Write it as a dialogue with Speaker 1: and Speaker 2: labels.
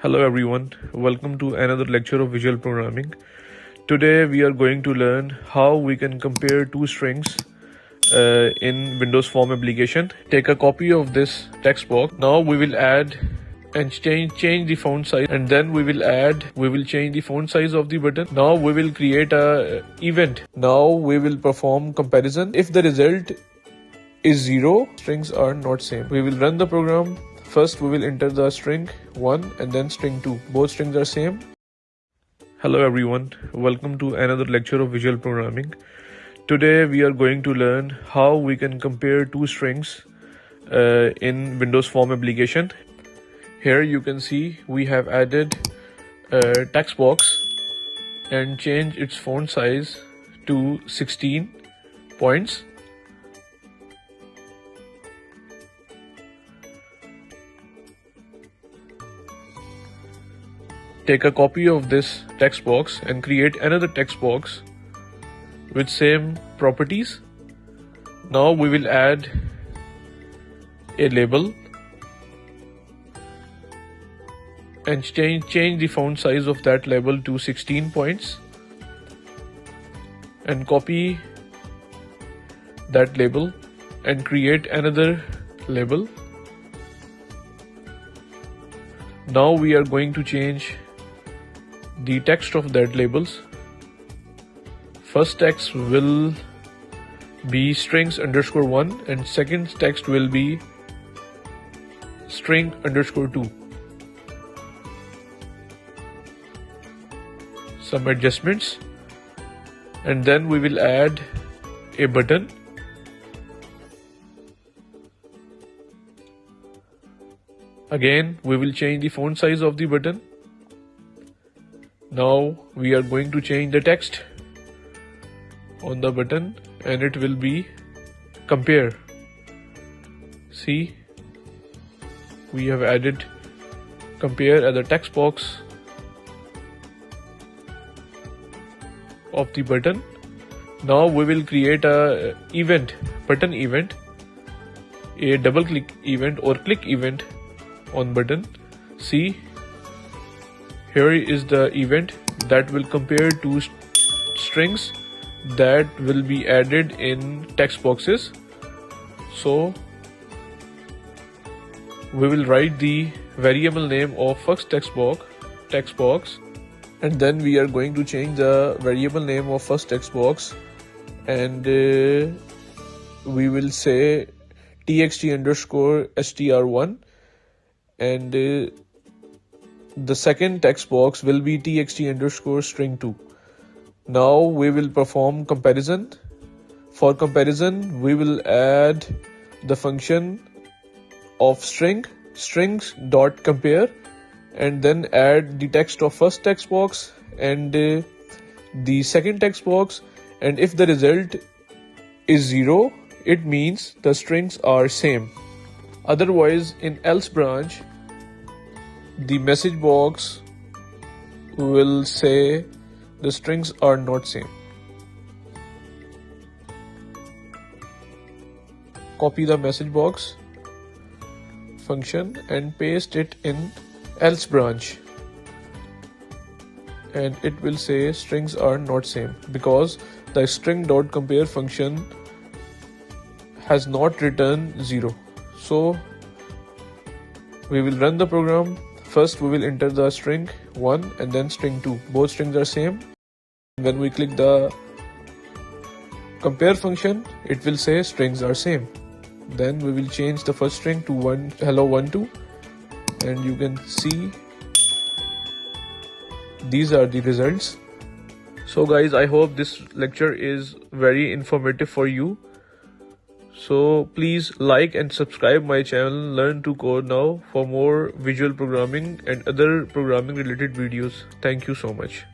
Speaker 1: Hello everyone, welcome to another lecture of visual programming. Today we are going to learn how we can compare two strings in Windows Form application. Take a copy of this text box. Now we will add and change the font size, and then we will change the font size of the button. Now we will create a event. Now we will perform comparison. If the result is 0, strings are not same. We will run the program. First we will enter the string 1 and then string 2. Both strings are same. Hello everyone, welcome to another lecture of visual programming. Today we are going to learn how we can compare two strings in Windows Form application. Here you can see we have added a text box and changed its font size to 16 points. Take a copy of this text box and create another text box with same properties. Now we will add a label and change the font size of that label to 16 points and copy that label and create another label. Now we are going to change the text of that labels. First text will be strings_1 and second text will be string_2. Some adjustments, and then we will add a button. Again, we will change the font size of the button. Now we are going to change the text on the button and it will be compare. See, we have added compare as a text box of the button. Now we will create a button event, a double click event or click event on button. See, here is the event that will compare two strings that will be added in text boxes. So we will write the variable name of first text box, and then we are going to change the variable name of first text box, and we will say txt_str1, and the second text box will be txt_string2. Now we will perform comparison. For comparison, we will add the function of strings.compare, and then add the text of first text box and the second text box, and if the result is 0, it means the strings are same. Otherwise, in else branch, the message box will say the strings are not same. Copy the message box function and paste it in else branch, and it will say strings are not same because the string.compare function has not returned 0. So we will run the program. First we will enter the string 1 and then string 2. Both strings are same. When we click the compare function, it will say strings are same. Then we will change the first string to hello12, and you can see these are the results. So guys, I hope this lecture is very informative for you. So please like and subscribe my channel Learn to Code Now for more visual programming and other programming related videos. Thank you so much.